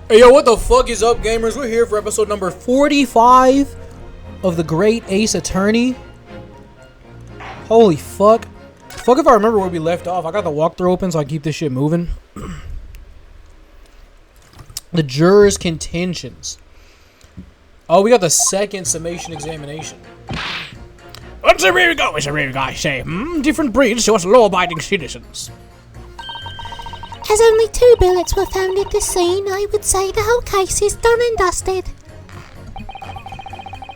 Hey yo, what the fuck is up, gamers? We're here for episode number 45 of The Great Ace Attorney. Holy fuck. Fuck if I remember where we left off. I got the walkthrough open so I can keep this shit moving. The jurors' contentions. Oh, we got the second summation examination. What's a rear go, as a rear guy say? Different breeds to us law-abiding citizens. As only 2 bullets were found at the scene, I would say the whole case is done and dusted.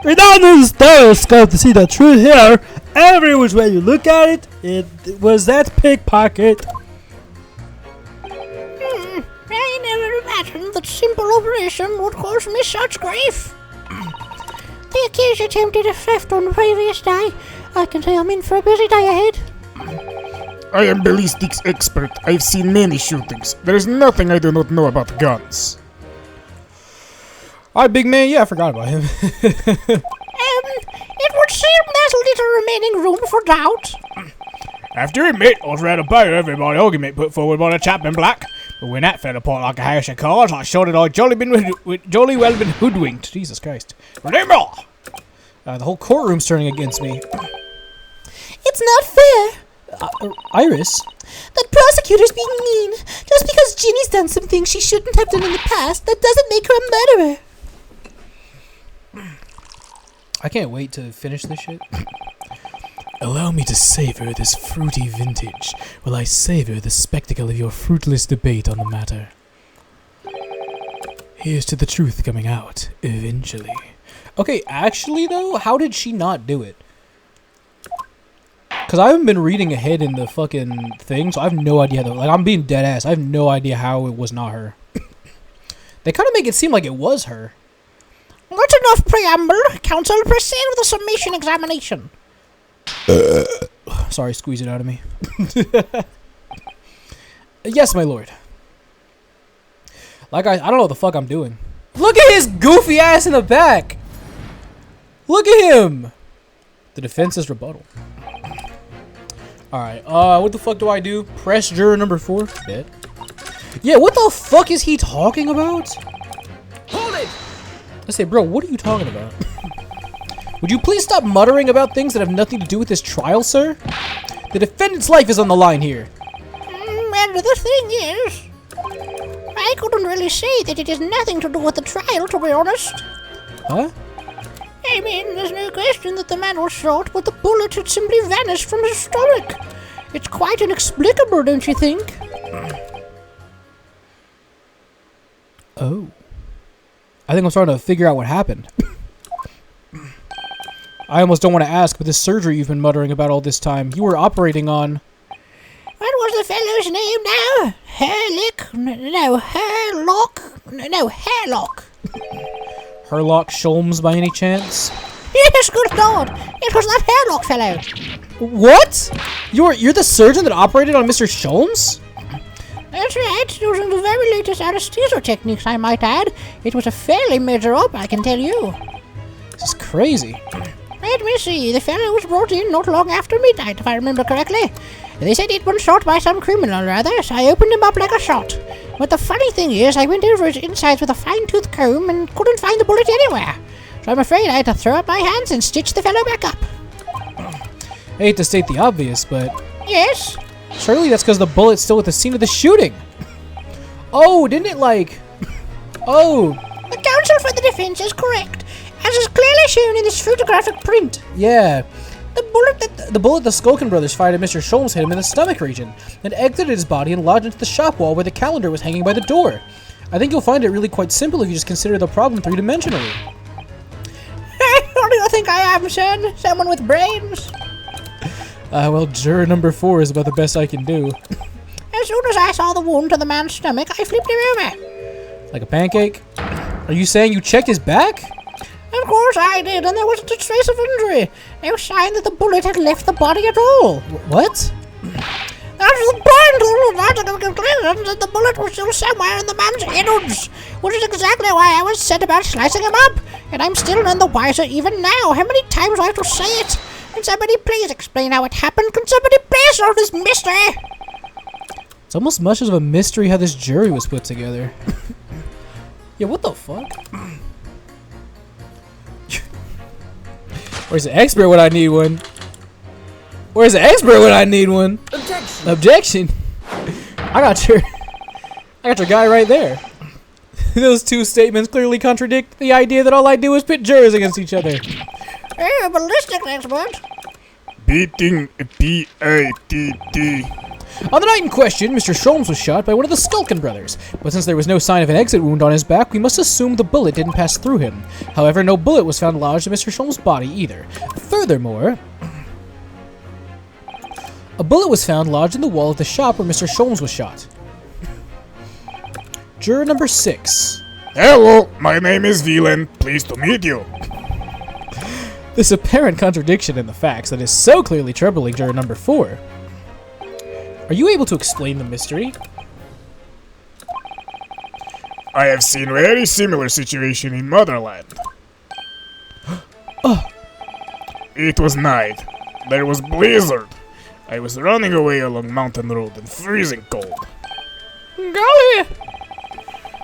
We don't need a stethoscope to see the truth here. Every which way you look at it, it was that pickpocket. I never imagined that simple operation would cause me such grief. The accused attempted a theft on the previous day. I can say I'm in for a busy day ahead. I am ballistics expert. I've seen many shootings. There is nothing I do not know about guns. Alright, big man. Yeah, I forgot about him. It would seem there's little remaining room for doubt. After admit, I was rather proud of everybody argument put forward by the chap in black. But when that fell apart like a house of cards, I saw that I'd jolly well been hoodwinked. Jesus Christ. Remember! The whole courtroom's turning against me. It's not fair Iris? that prosecutors being mean. Just because Ginny's done some things she shouldn't have done in the past, that doesn't make her a murderer. I can't wait to finish this shit. Allow me to savor this fruity vintage while I savor the spectacle of your fruitless debate on the matter. Here's to the truth coming out, eventually. Okay, actually though, how did she not do it? Because I haven't been reading ahead in the fucking thing, so I have no idea though. Like, I'm being dead ass. I have no idea how it was not her. They kind of make it seem like it was her. That's enough preamble. Counsel, proceed with the summation examination. Sorry, squeeze it out of me. Yes, my lord. Like, I don't know what the fuck I'm doing. Look at his goofy ass in the back. Look at him. The defense's rebuttal. Alright, what the fuck do I do? Press juror number 4. Dead. Yeah, what the fuck is he talking about? Hold it! I say, bro, what are you talking about? Would you please stop muttering about things that have nothing to do with this trial, sir? The defendant's life is on the line here. And the thing is, I couldn't really say that it has nothing to do with the trial, to be honest. Huh? I mean, there's no question that the man was shot, but the bullet had simply vanished from his stomach. It's quite inexplicable, don't you think? Oh. I think I'm starting to figure out what happened. I almost don't want to ask, but this surgery you've been muttering about all this time, you were operating on... What was the fellow's name now? Hairlock. Herlock Sholmes by any chance? Yes, good God. It was that Hairlock fellow. What? You're the surgeon that operated on Mr. Sholmes? That's right, using the very latest anesthesia techniques, I might add. It was a fairly major op, I can tell you. This is crazy. Let me see, the fellow was brought in not long after midnight, if I remember correctly. They said he'd been shot by some criminal or other, so I opened him up like a shot. But the funny thing is, I went over his insides with a fine-tooth comb and couldn't find the bullet anywhere. So I'm afraid I had to throw up my hands and stitch the fellow back up. I hate to state the obvious, but... Yes? Surely that's because the bullet's still at the scene of the shooting. Oh, didn't it like... Oh. The counsel for the defense is correct, as is clearly shown in this photographic print. Yeah. The bullet the Skulkin brothers fired at Mr. Sholmes hit him in the stomach region, then exited his body and lodged into the shop wall where the calendar was hanging by the door. I think you'll find it really quite simple if you just consider the problem three-dimensionally. What do you think I am, son? Someone with brains? Well, juror number 4 is about the best I can do. As soon as I saw the wound to the man's stomach, I flipped him over. Like a pancake? Are you saying you checked his back? Of course I did, and there wasn't a trace of injury. No sign that the bullet had left the body at all. What? That's the point! All logic of conclusion that the bullet was still somewhere in the man's innards, which is exactly why I was set about slicing him up. And I'm still none the wiser even now. How many times do I have to say it? Can somebody please explain how it happened? Can somebody please solve this mystery? It's almost much of a mystery how this jury was put together. Yeah, what the fuck? Where's the expert when I need one? Where's the expert when I need one? Objection. Objection. I got your guy right there. Those two statements clearly contradict the idea that all I do is pit jurors against each other. Hey, a ballistics expert. Beating B-A-T-T. On the night in question, Mr. Sholmes was shot by one of the Skulkin brothers, but since there was no sign of an exit wound on his back, we must assume the bullet didn't pass through him. However, no bullet was found lodged in Mr. Sholmes' body either. Furthermore, a bullet was found lodged in the wall of the shop where Mr. Sholmes was shot. Juror number 6. Hello, my name is Villain. Pleased to meet you. This apparent contradiction in the facts that is so clearly troubling juror number 4. Are you able to explain the mystery? I have seen very similar situation in Motherland. It was night. There was blizzard. I was running away along mountain road and freezing cold. Golly!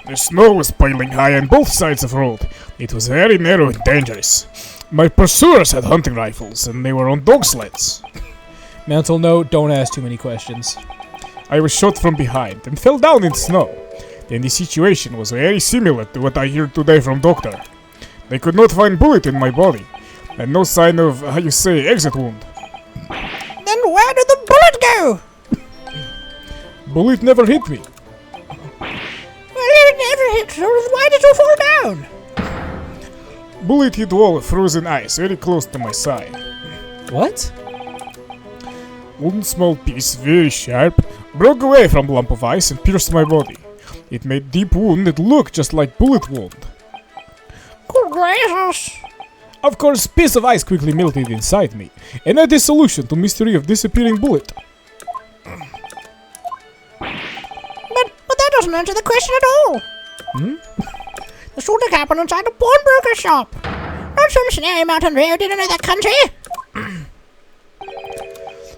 The snow was piling high on both sides of the road. It was very narrow and dangerous. My pursuers had hunting rifles and they were on dog sleds. Mental note, don't ask too many questions. I was shot from behind and fell down in snow. Then the situation was very similar to what I hear today from doctor. They could not find bullet in my body, and no sign of, how you say, exit wound. Then where did the bullet go? Bullet never hit me. Well, it never hit, so why did you fall down? Bullet hit wall of frozen ice very close to my side. What? One small piece, very sharp, broke away from lump of ice and pierced my body. It made deep wound that looked just like bullet wound. Good gracious. Of course, piece of ice quickly melted inside me, and that is solution to mystery of disappearing bullet. But that doesn't answer the question at all. The shooting happened inside a pawnbroker shop. Not some scenario mountain road in another country.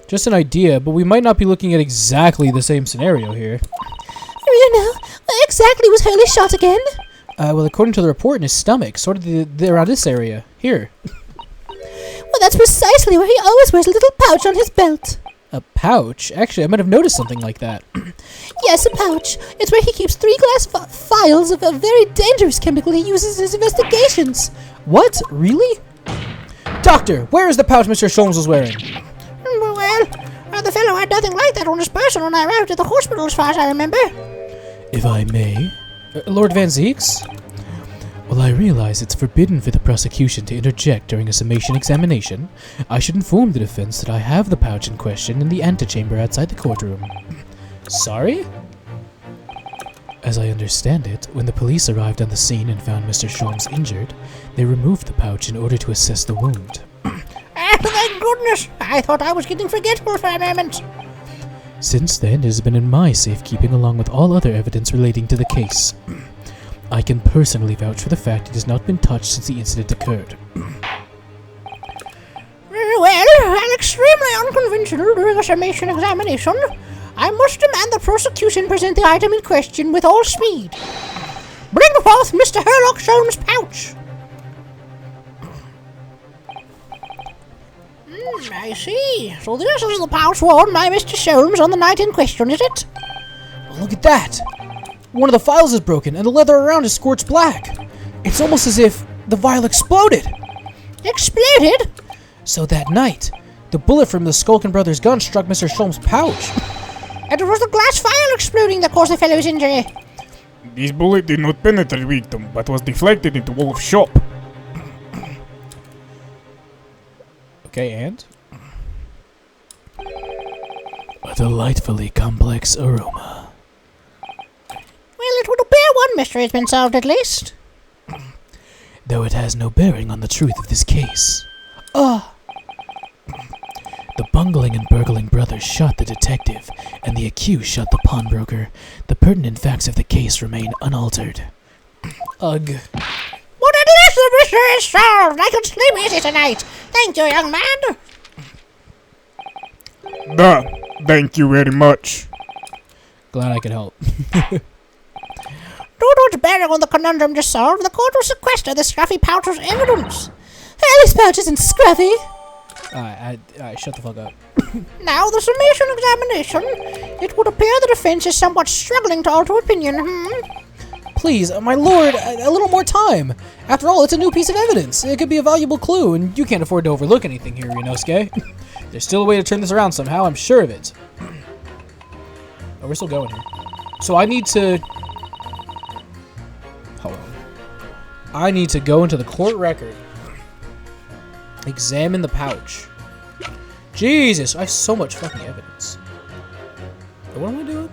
Just an idea, but we might not be looking at exactly the same scenario here. You know, where exactly was Hurley shot again? Well, according to the report in his stomach, sort of around this area. Here. Well, that's precisely where he always wears a little pouch on his belt. A pouch? Actually, I might have noticed something like that. Yes, a pouch. It's where he keeps 3 glass vials of a very dangerous chemical he uses in his investigations. What? Really? Doctor, where is the pouch Mr. Sholmes was wearing? Well, the fellow had nothing like that on his person when I arrived at the hospital, as far as I remember. If I may? Lord Van Zeeks? Well, I realize it's forbidden for the prosecution to interject during a summation examination. I should inform the defense that I have the pouch in question in the antechamber outside the courtroom. Sorry? As I understand it, when the police arrived on the scene and found Mr. Sholmes injured, they removed the pouch in order to assess the wound. Thank goodness! I thought I was getting forgetful for a moment. Since then, it has been in my safekeeping along with all other evidence relating to the case. I can personally vouch for the fact it has not been touched since the incident occurred. Well, and extremely unconventional during a summation examination, I must demand the prosecution present the item in question with all speed. Bring forth Mr. Herlock Sholmes' pouch. I see. So this is the pouch worn by Mr. Sholmes on the night in question, is it? Oh, look at that! One of the vials is broken, and the leather around is scorched black. It's almost as if the vial exploded. Exploded? So that night, the bullet from the Skulkin brothers' gun struck Mr. Sholmes' pouch. And it was the glass vial exploding that caused the fellow's injury. This bullet did not penetrate victim, but was deflected into wall of shop. Okay, and? A delightfully complex aroma. Well, it would appear one mystery has been solved at least. Though it has no bearing on the truth of this case. The bungling and burgling brothers shot the detective, and the accused shot the pawnbroker. The pertinent facts of the case remain unaltered. Ugh. But at least the mystery is solved. I can sleep easy tonight. Thank you, young man. Thank you very much. Glad I could help. Due to its bearing on the conundrum just solved, the court will sequester the scruffy pouch as evidence. This pouch isn't scruffy. Alright, shut the fuck up. Now, the summation examination. It would appear the defense is somewhat struggling to alter opinion, Please, my lord, a little more time. After all, it's a new piece of evidence. It could be a valuable clue, and you can't afford to overlook anything here, Ryunosuke. There's still a way to turn this around somehow, I'm sure of it. Oh, we're still going here. So I need to... Hold on. I need to go into the court record. Examine the pouch. Jesus, I have so much fucking evidence. What am I doing?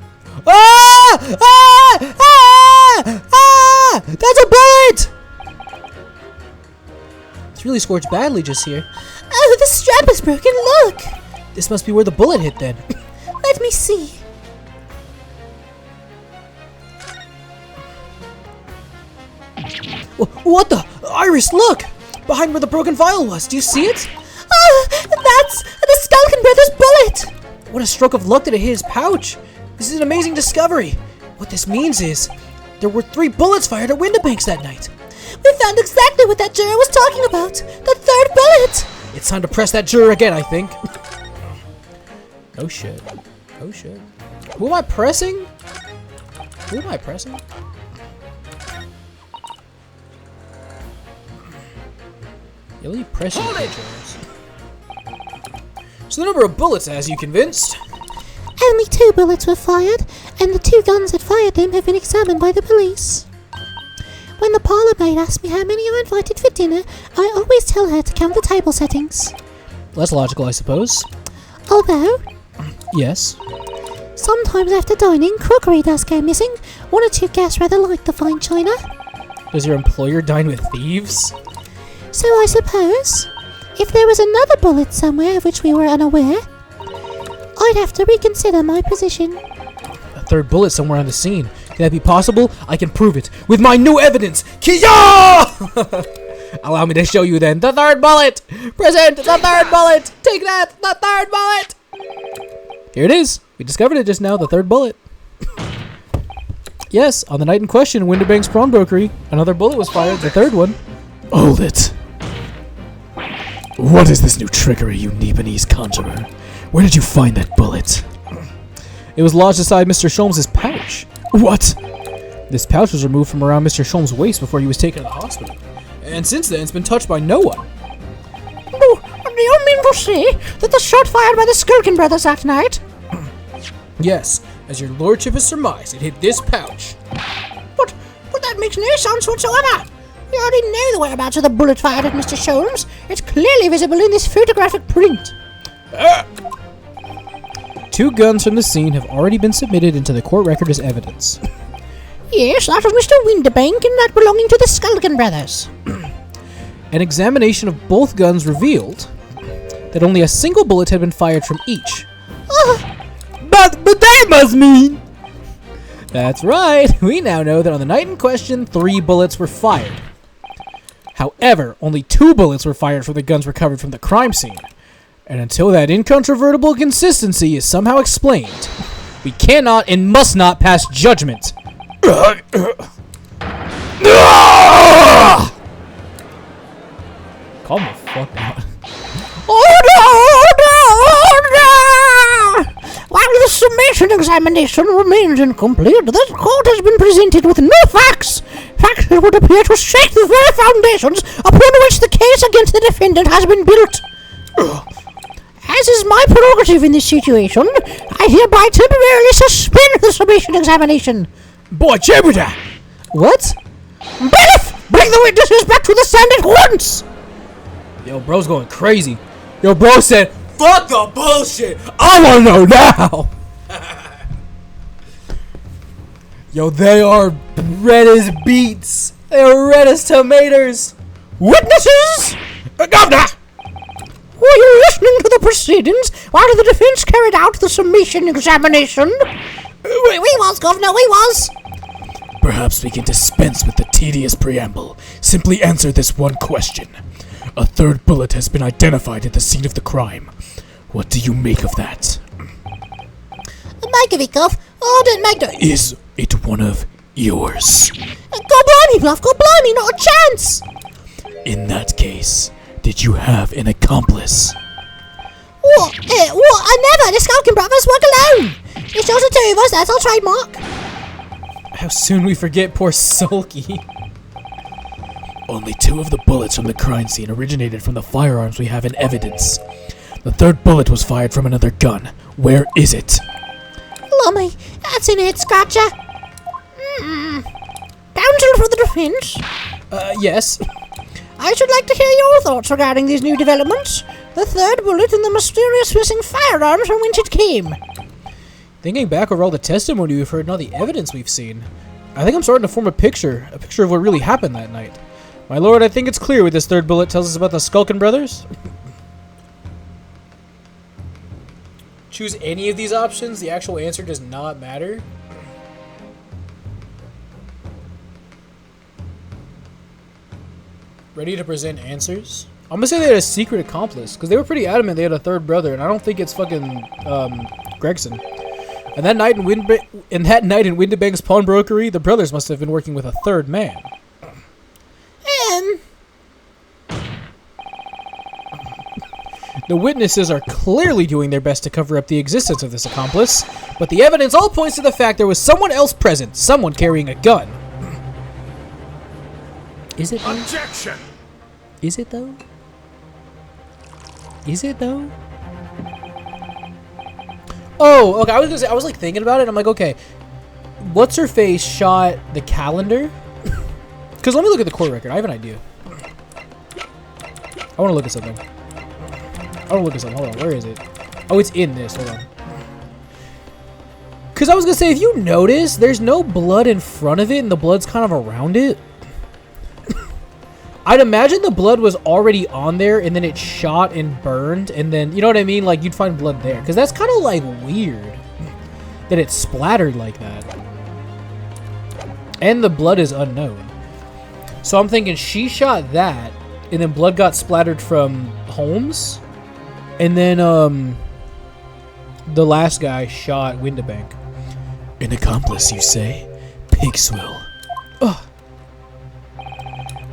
Ah! Ah! Ah! Ah! That's a bullet! It's really scorched badly just here. Oh, the strap is broken, look! This must be where the bullet hit then. Let me see. What the? Iris, look! Behind where the broken vial was. Do you see it? Oh, that's the Skulkin Brothers bullet! What a stroke of luck that it hit his pouch. This is an amazing discovery. What this means is, there were 3 bullets fired at Windibanks that night. We found exactly what that juror was talking about. The 3rd bullet! It's time to press that juror again, I think. Oh shit. Oh shit. Who am I pressing? Who am I pressing? You leave pressing jurors. So the number of bullets has you convinced? Only 2 bullets were fired, and the 2 guns that fired them have been examined by the police. When the parlor maid asks me how many are invited for dinner, I always tell her to count the table settings. Less logical, I suppose. Although, Yes. sometimes after dining, crockery does go missing. 1 or 2 guests rather like the fine china. Does your employer dine with thieves? So I suppose, if there was another bullet somewhere of which we were unaware, I'd have to reconsider my position. A 3rd bullet somewhere on the scene. Can that be possible? I can prove it with my new evidence. Kia! Allow me to show you then. The 3rd bullet! Present the 3rd bullet! Take that! The 3rd bullet! Here it is. We discovered it just now, the 3rd bullet. Yes, on the night in question in Windibank's Pawnbrokery, another bullet was fired, the 3rd one. Hold it. What is this new trickery, you Nepalese conjurer? Where did you find that bullet? It was lodged inside Mr. Sholmes' pouch. What? This pouch was removed from around Mr. Sholmes' waist before he was taken to the hospital. And since then, it's been touched by no one. Do you mean to say that the shot fired by the Skulkin Brothers that night? Yes, as your lordship has surmised, it hit this pouch. But that makes no sense whatsoever. We already know the whereabouts of the bullet fired at Mr. Sholmes. It's clearly visible in this photographic print. 2 guns from the scene have already been submitted into the court record as evidence. Yes, that of Mr. Windibank and that belonging to the Skulkin Brothers. An examination of both guns revealed that only a single bullet had been fired from each. But that must mean... That's right, we now know that on the night in question, 3 bullets were fired. However, only 2 bullets were fired from the guns recovered from the crime scene. And until that incontrovertible consistency is somehow explained, we cannot and must not pass judgment. Calm the fuck down. While the summation examination remains incomplete, this court has been presented with no facts. Facts that would appear to shake the very foundations upon which the case against the defendant has been built. As is my prerogative in this situation, I hereby temporarily suspend the summation examination. Boy, Jebediah! What? Bailiff, bring the witnesses back to the stand at once! Yo, bro's going crazy. Yo, bro said, fuck the bullshit! I wanna know now! Yo, they are red as beets. They are red as tomatoes. Witnesses! Governor! Were you listening to the proceedings while the defense carried out the summation examination? We was, Governor, we was. Perhaps we can dispense with the tedious preamble. Simply answer this one question. A 3rd bullet has been identified at the scene of the crime. What do you make of that? Make of it, Gov. Oh, don't make of it. Is it one of yours. God blimey, Bluff, God blimey, not a chance! In that case, did you have an accomplice? What? What? I never! The Skulking Brothers work alone! It's just the two of us, that's our trademark. How soon we forget poor Sulky. Only 2 of the bullets from the crime scene originated from the firearms we have in evidence. The 3rd bullet was fired from another gun. Where is it? Lummy, that's an head scratcher. Counsel for the defense. Yes. I should like to hear your thoughts regarding these new developments. The 3rd bullet and the mysterious missing firearms from whence it came. Thinking back over all the testimony we've heard and all the evidence we've seen, I think I'm starting to form a picture of what really happened that night. My lord, I think it's clear what this 3rd bullet tells us about the Skulkin brothers. Choose any of these options, the actual answer does not matter. Ready to present answers? I'm gonna say they had a secret accomplice, because they were pretty adamant they had a 3rd brother, and I don't think it's fucking, Gregson. And that night in Windibank's pawnbrokery, the brothers must have been working with a 3rd man. The witnesses are clearly doing their best to cover up the existence of this accomplice, but the evidence all points to the fact there was someone else present, someone carrying a gun. Is it though? Objection! Is it though? Is it though? Oh, okay, I was gonna say, I was like thinking about it, I'm like, okay, what's her face shot the calendar? Because let me look at the court record, I have an idea. I want to look at something. Hold on, where is it? Oh, it's in this, hold on. Because I was gonna say, if you notice, there's no blood in front of it, and the blood's kind of around it. I'd imagine the blood was already on there, and then it shot and burned, and then, you know what I mean? Like, you'd find blood there. Because that's kind of, like, weird that it splattered like that. And the blood is unknown. So I'm thinking she shot that, and then blood got splattered from Holmes, and then, the last guy shot Windibank. An accomplice, you say? Pigswill. Ugh.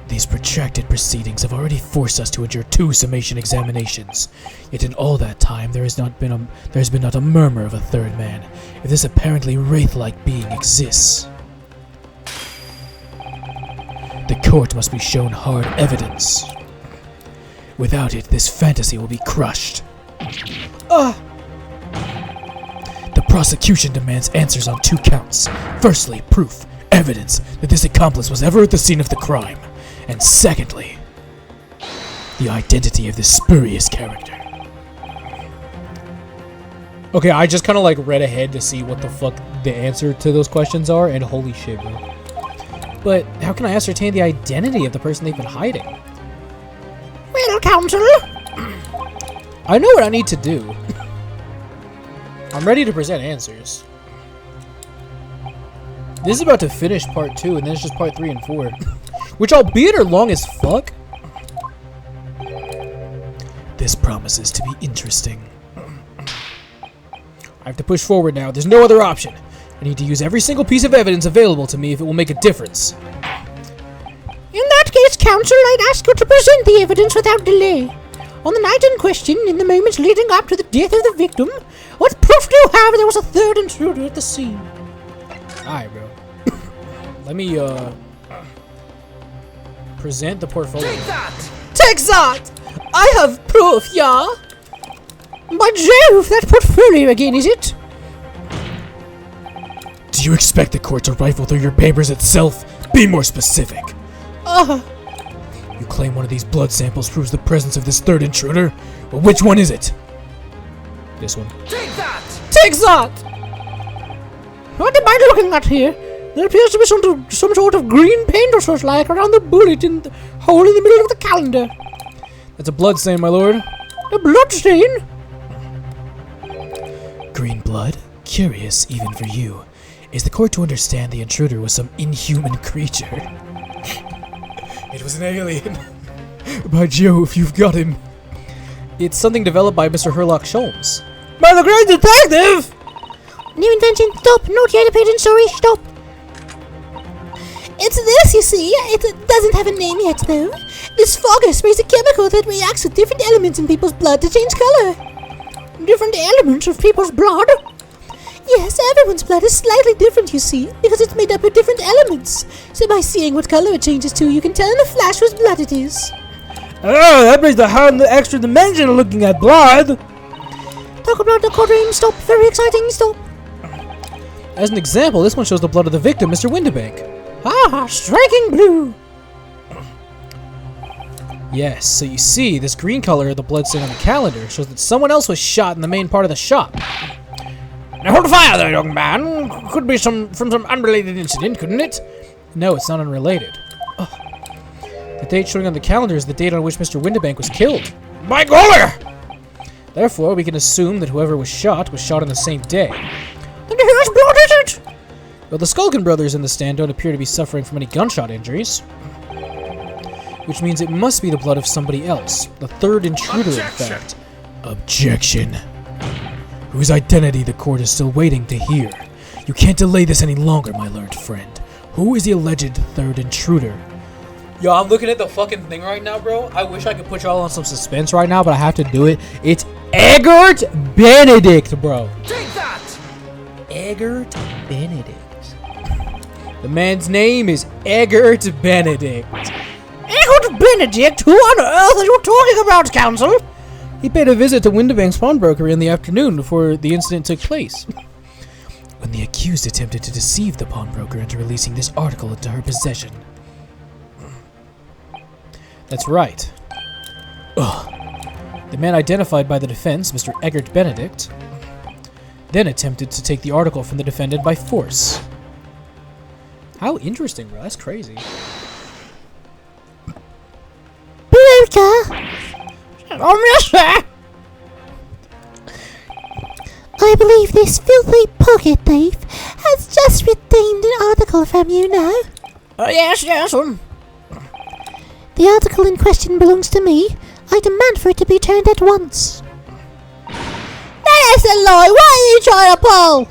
These protracted proceedings have already forced us to endure 2 summation examinations. Yet in all that time, there has been not a murmur of a 3rd man, if this apparently wraith-like being exists. The court must be shown hard evidence. Without it, this fantasy will be crushed. The prosecution demands answers on 2 counts. Firstly, proof, evidence that this accomplice was ever at the scene of the crime. And secondly, the identity of this spurious character. Okay, I just kind of like read ahead to see what the fuck the answer to those questions are, and holy shit, bro. But how can I ascertain the identity of the person they've been hiding? Well, counsel. I know what I need to do. I'm ready to present answers. This is about to finish part 2, and then it's just part 3 and 4. Which, albeit are long as fuck. This promises to be interesting. I have to push forward now. There's no other option. I need to use every single piece of evidence available to me if it will make a difference. In that case, counsel, I'd ask you to present the evidence without delay. On the night in question, in the moments leading up to the death of the victim, what proof do you have there was a 3rd intruder at the scene? Alright, bro. Let me, present the portfolio. Take that! I have proof, yeah? By Jove, that portfolio again, is it? Do you expect the court to rifle through your papers itself? Be more specific. You claim one of these blood samples proves the presence of this 3rd intruder? Well, which one is it? This one. Take that! What am I looking at here? There appears to be some sort of green paint or such like around the bullet in the hole in the middle of the calendar. That's a blood stain, my lord. A blood stain? Green blood? Curious, even for you. Is the court to understand the intruder was some inhuman creature? It was an alien. By Jove, you've got him. It's something developed by Mr. Herlock Sholmes. By the great detective! New invention, stop! Not yet a patent, sorry, stop! It's this, you see. It doesn't have a name yet, though. This fogger sprays a chemical that reacts with different elements in people's blood to change color. Different elements of people's blood? Yes, everyone's blood is slightly different, you see, because it's made up of different elements. So by seeing what color it changes to, you can tell in a flash whose blood it is. Oh, that brings the whole extra dimension of looking at blood. Talk about the Quadrine, stop. Very exciting, stop. As an example, this one shows the blood of the victim, Mr. Windibank. Ah, striking blue. Yes, so you see, this green color of the blood stain on the calendar shows that someone else was shot in the main part of the shop. Now hold fire there, young man. Could be from some unrelated incident, couldn't it? No, it's not unrelated. Oh. The date showing on the calendar is the date on which Mr. Windibank was killed. By golly! Therefore, we can assume that whoever was shot on the same day. And whose blood is it? Well, the Skulkin brothers in the stand don't appear to be suffering from any gunshot injuries. Which means it must be the blood of somebody else. The third intruder, in fact. Objection. Whose identity the court is still waiting to hear. You can't delay this any longer, my learned friend. Who is the alleged third intruder? Yo, I'm looking at the fucking thing right now, bro. I wish I could put y'all on some suspense right now, but I have to do it. It's Eggert Benedict, bro. Take that! Eggert Benedict. The man's name is Eggert Benedict. Eggert Benedict? Who on earth are you talking about, Counsel? He paid a visit to Windibank's pawnbroker in the afternoon before the incident took place. When the accused attempted to deceive the pawnbroker into releasing this article into her possession. That's right. The man identified by the defense, Mr. Eggert Benedict, then attempted to take the article from the defendant by force. How interesting, bro. That's crazy. Blucher! Oh, yes, sir! I believe this filthy pocket thief has just redeemed an article from you now. Yes, Hmm. The article in question belongs to me. I demand for it to be returned at once. That is a lie! What are you trying to pull?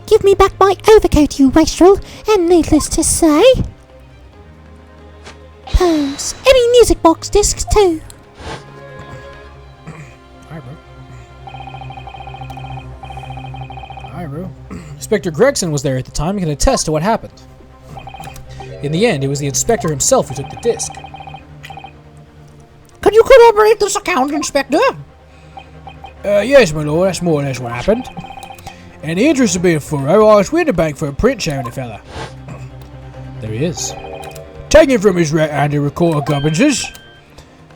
Give me back my overcoat, you wastrel, and needless to say, poems. Any music box discs too. Alright, bro. Inspector Gregson was there at the time and can attest to what happened. In the end, it was the inspector himself who took the disc. Could you corroborate this account, Inspector? Yes, my lord, that's more or less what happened. In the interest of being thorough, I asked Windibank for a print showing the fella. There he is. Taking from his right-handed record of Gubbins's.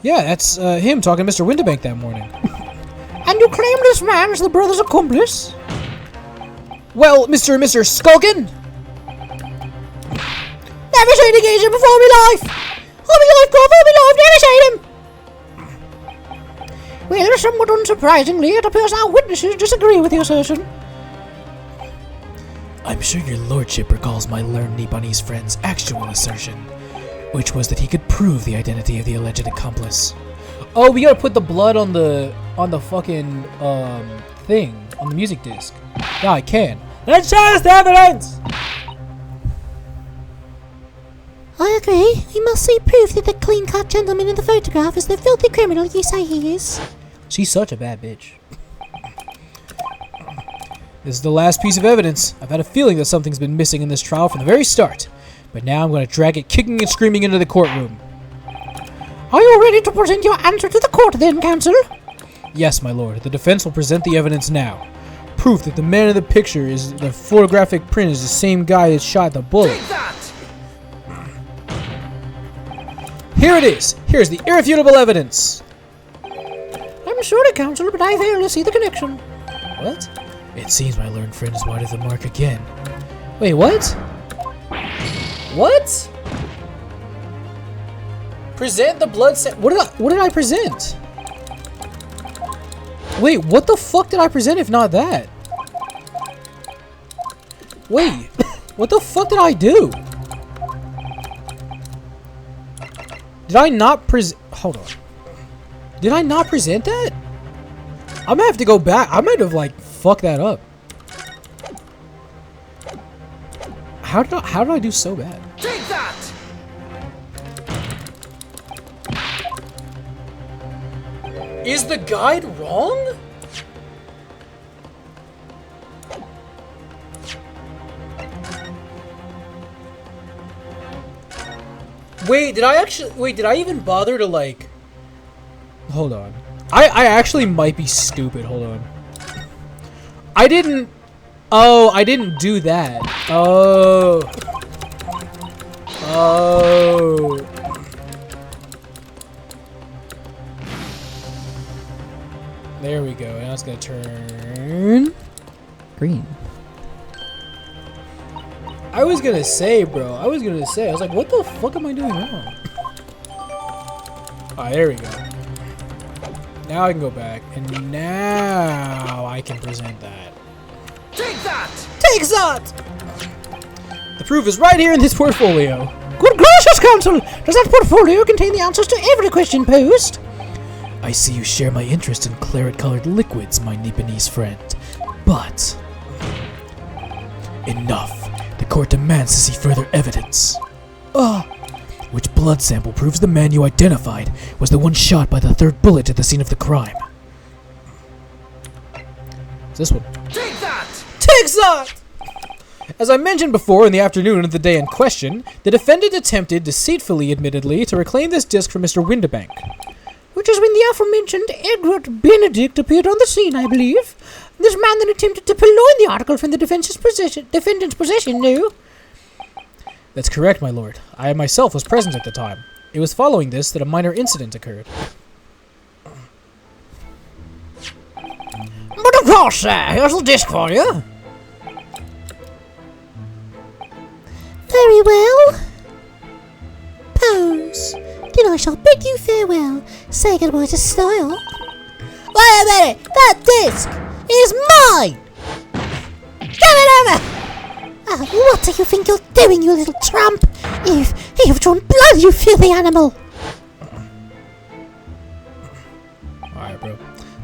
Yeah, that's him talking to Mr. Windibank that morning. And you claim this man is the brother's accomplice? Well, Mr. Skulkin? Never seen engagement before me life! All me life, bro, all me life, never seen him! Well, somewhat unsurprisingly, it appears our witnesses disagree with the assertion. I'm sure your lordship recalls my learned Nipponese friend's actual assertion, which was that he could prove the identity of the alleged accomplice. Oh, we gotta put the blood on the fucking thing on the music disc. Yeah, I can. Let's show us the evidence. I agree. We must see proof that the clean-cut gentleman in the photograph is the filthy criminal you say he is. She's such a bad bitch. This is the last piece of evidence. I've had a feeling that something's been missing in this trial from the very start. But now I'm going to drag it kicking and screaming into the courtroom. Are you ready to present your answer to the court then, Counsel? Yes, my lord. The defense will present the evidence now. Proof that the man in the picture is the photographic print is the same guy that shot the bullet. Here it is. Here's the irrefutable evidence. I'm sorry, Counsel, but I fail to see the connection. What? It seems my learned friend is wide of the mark again. Wait, what? What? Present the blood set. What did I present? Wait, what the fuck did I present if not that? Wait, what the fuck did I do? Did I not present? Hold on. Did I not present that? I'm gonna have to go back. I might have like fucked that up. How did I do so bad? Take that! Is the guide wrong? Wait, did I even bother to, like... Hold on. I actually might be stupid. Hold on. I didn't do that. Oh. There we go. Now it's gonna turn green. I was gonna say, I was like, what the fuck am I doing wrong? Alright, there we go. Now I can go back, and now I can present that. Take that! Take that! The proof is right here in this portfolio. Good gracious, Counsel! Does that portfolio contain the answers to every question posed? I see you share my interest in claret-colored liquids, my Nipponese friend. But... enough. The court demands to see further evidence. Which blood sample proves the man you identified was the one shot by the third bullet at the scene of the crime? It's this one. Take that! Take that! As I mentioned before, in the afternoon of the day in question, the defendant attempted, deceitfully admittedly, to reclaim this disc from Mr. Windibank. Which is when the aforementioned Egbert Benedict appeared on the scene, I believe. This man then attempted to purloin the article from the defendant's possession, no? That's correct, my lord. I myself was present at the time. It was following this that a minor incident occurred. But of course, sir. Here's the disc for you. Very well. Pose. Then I shall bid you farewell. Say goodbye to style. Wait a minute! That disc is mine! Give it over! What do you think you're doing, you little tramp? You've drawn blood, you filthy animal! Alright, bro.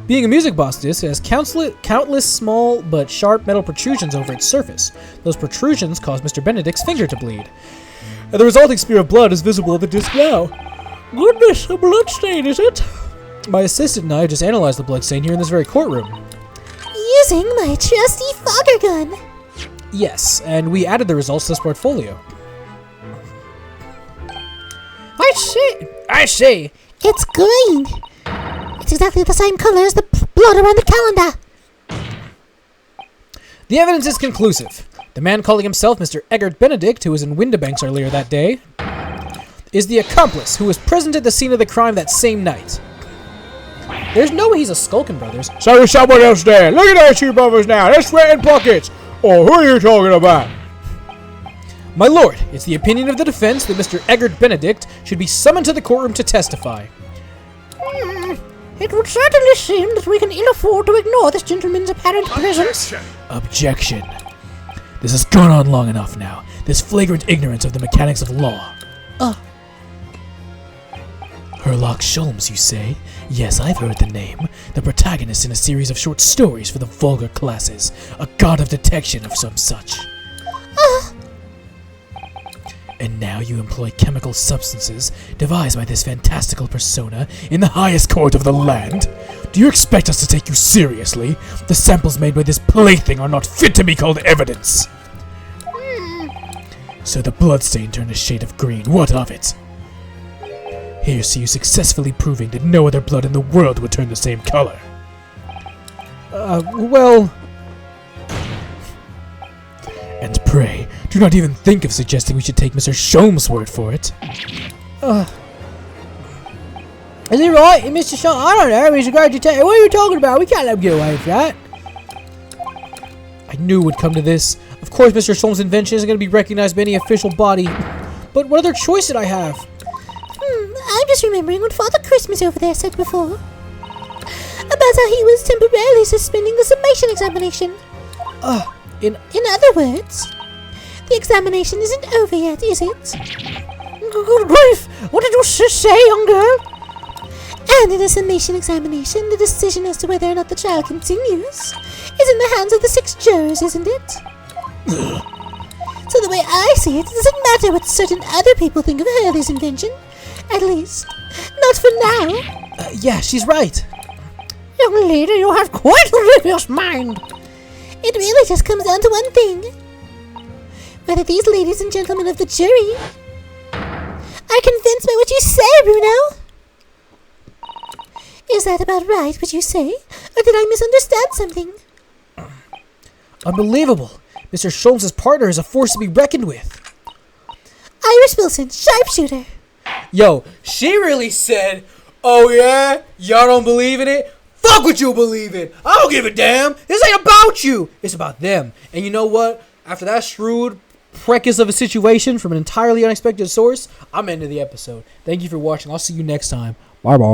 Being a music box disc, it has countless small but sharp metal protrusions over its surface. Those protrusions cause Mr. Benedict's finger to bleed. And the resulting smear of blood is visible on the disc now. Goodness, a blood stain, is it? My assistant and I just analyzed the blood stain here in this very courtroom. Using my trusty fogger gun. Yes, and we added the results to this portfolio. I see. It's green. It's exactly the same color as the blood around the calendar. The evidence is conclusive. The man calling himself Mr. Egbert Benedict, who was in Windibanks earlier that day, is the accomplice who was present at the scene of the crime that same night. There's no way he's a Skulkin Brothers. So there's someone else there. Look at those two brothers now. They're sweating buckets. Oh, who are you talking about? My lord, it's the opinion of the defense that Mr. Egbert Benedict should be summoned to the courtroom to testify. It would certainly seem that we can ill afford to ignore this gentleman's apparent presence. Objection. This has gone on long enough now. This flagrant ignorance of the mechanics of law. Herlock Sholmes, you say? Yes, I've heard the name. The protagonist in a series of short stories for the vulgar classes. A god of detection of some such. And now you employ chemical substances devised by this fantastical persona in the highest court of the land? Do you expect us to take you seriously? The samples made by this plaything are not fit to be called evidence. So the bloodstain turned a shade of green. What of it? Here see you successfully proving that no other blood in the world would turn the same color. Well... And pray, do not even think of suggesting we should take Mr. Sholmes' word for it. Is he right, Mr. Sholmes? I don't know, Mr. Great Detective. What are you talking about? We can't let him get away with that. I knew it would come to this. Of course, Mr. Sholmes' invention isn't going to be recognized by any official body. But what other choice did I have? I'm just remembering what Father Christmas over there said before. About how he was temporarily suspending the summation examination. In other words, the examination isn't over yet, is it? Good grief! What did you say, young girl? And in a summation examination, the decision as to whether or not the trial continues is in the hands of the 6 jurors, isn't it? So the way I see it, it doesn't matter what certain other people think of Hurley's invention. At least, not for now. Yeah, she's right. Young lady, you have quite a rebellious mind. It really just comes down to one thing. Whether these ladies and gentlemen of the jury are convinced by what you say, Bruno. Is that about right, what you say? Or did I misunderstand something? Unbelievable. Mr. Sholmes' partner is a force to be reckoned with. Iris Wilson, sharpshooter. Yo, she really said, oh yeah? Y'all don't believe in it? Fuck what you believe in. I don't give a damn. This ain't about you. It's about them. And you know what? After that shrewd preface of a situation from an entirely unexpected source, I'm into the episode. Thank you for watching. I'll see you next time. Bye-bye.